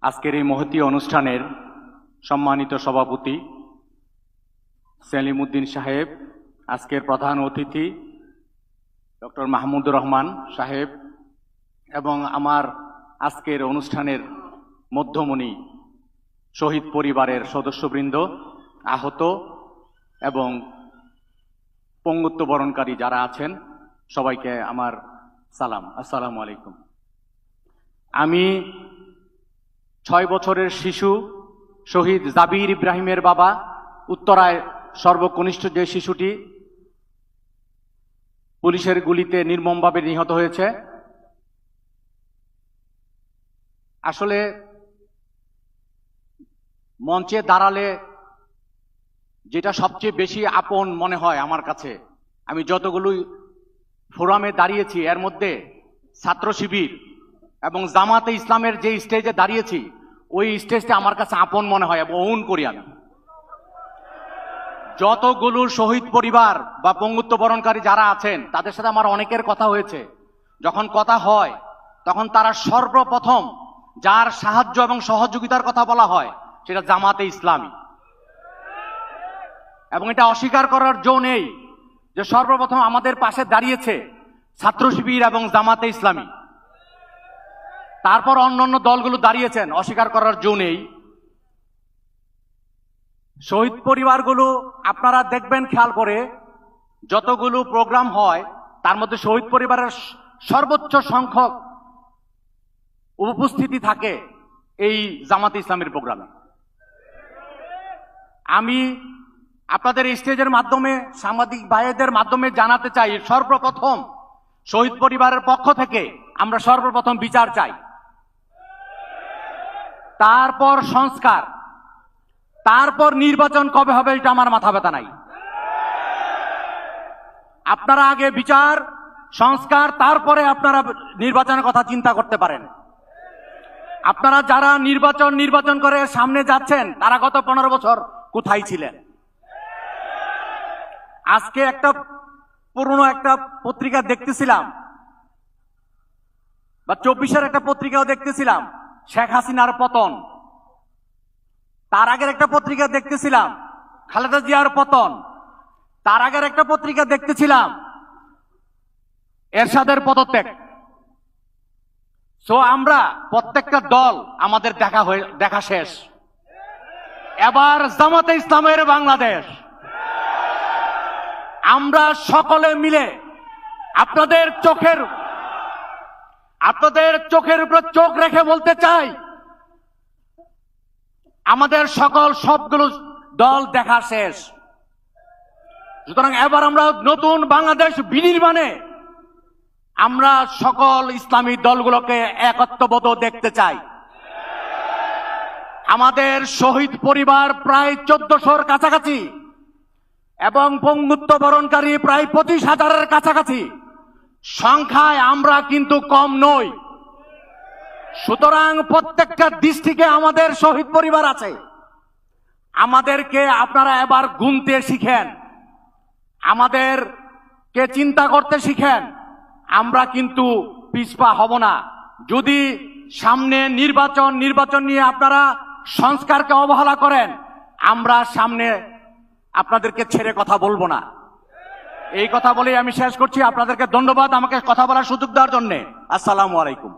আজকের এই মহতী অনুষ্ঠানের সম্মানিত সভাপতি সেলিম উদ্দিন সাহেব, আজকের প্রধান অতিথি ডক্টর মাহমুদুর রহমান সাহেব এবং আমার আজকের অনুষ্ঠানের মধ্যমণি শহীদ পরিবারের সদস্যবৃন্দ, আহত এবং পঙ্গুত্ব বরণকারী যারা আছেন সবাইকে আমার সালাম, আসসালামু আলাইকুম। আমি 6 বছরের শিশু শহীদ জাবির ইব্রাহিমের বাবা, উত্তরায় সর্বকনিষ্ঠ যে শিশুটি পুলিশের গুলিতে নির্মমভাবে নিহত হয়েছে। আসলে মঞ্চে দাঁড়ালে যেটা সবচেয়ে বেশি আপন মনে হয় আমার কাছে, আমি যতগুলো ফোরামে দাঁড়িয়েছি এর মধ্যে ছাত্র শিবির এবং জামাতে ইসলামের যে স্টেজে দাঁড়িয়েছি ওই স্টেজটা আমার কাছে আপন মনে হয় এবং ওন করি আমি। যতগুলো শহীদ পরিবার বা পঙ্গুত্ব বরণকারী যারা আছেন তাদের সাথে আমার অনেকের কথা হয়েছে। যখন কথা হয় তখন তারা সর্বপ্রথম যার সাহায্য এবং সহযোগিতার কথা বলা হয় সেটা জামাতে ইসলামী, এবং এটা অস্বীকার করার জো নেই যে সর্বপ্রথম আমাদের পাশে দাঁড়িয়েছে ছাত্র শিবির এবং জামাতে ইসলামী। তারপর অন্যান্য দলগুলো দাঁড়িয়েছেন, অস্বীকার করার জো নেই। শহীদ পরিবারগুলো আপনারা দেখবেন খেয়াল করে, যতগুলো প্রোগ্রাম হয় তার মধ্যে শহীদ পরিবারের সর্বোচ্চ সংখ্যক উপস্থিতি থাকে এই জামাতে ইসলামের প্রোগ্রামে। আমি আপনাদের স্টেজের মাধ্যমে সাংবাদিক ভাইদের মাধ্যমে জানাতে চাই, সর্বপ্রথম শহীদ পরিবারের পক্ষ থেকে আমরা সর্বপ্রথম বিচার চাই, তারপর সংস্কার, তারপর নির্বাচন কবে হবে এটা আমার মাথা ব্যথা নাই। আপনারা আগে বিচার সংস্কার, তারপরে আপনারা নির্বাচনের কথা চিন্তা করতে পারেন। আপনারা যারা নির্বাচন করে সামনে যাচ্ছেন তারা গত 15 বছর কোথায় ছিলেন? আজকে একটা পুরনো একটা পত্রিকা দেখতেছিলাম, বা 24-এর একটা পত্রিকাও দেখতেছিলাম, শেখ হাসিনার পতন। তার আগের একটা পত্রিকা দেখতেছিলাম খালেদা জিয়ার পতন। তার আগের একটা পত্রিকা দেখতেছিলাম এরশাদের পদত্যাগ। সো আমরা প্রত্যেকটা দল আমাদের দেখা শেষ। এবার জামাতে ইসলামের বাংলাদেশ। আমরা সকলে মিলে আপনাদের চোখের উপর চোখ রেখে বলতে চাই, আমাদের সবগুলো দল দেখা শেষ। সুতরাং এবার আমরা নতুন বাংলাদেশ বিনির্মাণে আমরা সকল ইসলামী দলগুলোকে একত্ববোধ দেখতে চাই। আমাদের শহীদ পরিবার প্রায় 1400-র কাছাকাছি এবং পঙ্গুত্ব বরণকারী প্রায় 25,000-এর কাছাকাছি সংখ্যায় আমরা কিন্তু কম নই। সুতরাং প্রত্যেকটা ডিস্ট্রিক্টে আমাদের শহীদ পরিবার আছে। আমাদেরকে আপনারা এবার গুনতে শিখেন, আমাদেরকে চিন্তা করতে শিখেন। আমরা কিন্তু পিছপা হব না। যদি সামনে নির্বাচন নিয়ে আপনারা সংস্কারকে অবহেলা করেন, আমরা সামনে আপনাদেরকে ছেড়ে কথা বলবো না। এই কথা বলেই আমি শেষ করছি। আপনাদেরকে ধন্যবাদ আমাকে কথা বলার সুযোগ দেওয়ার জন্য। আসসালামু আলাইকুম।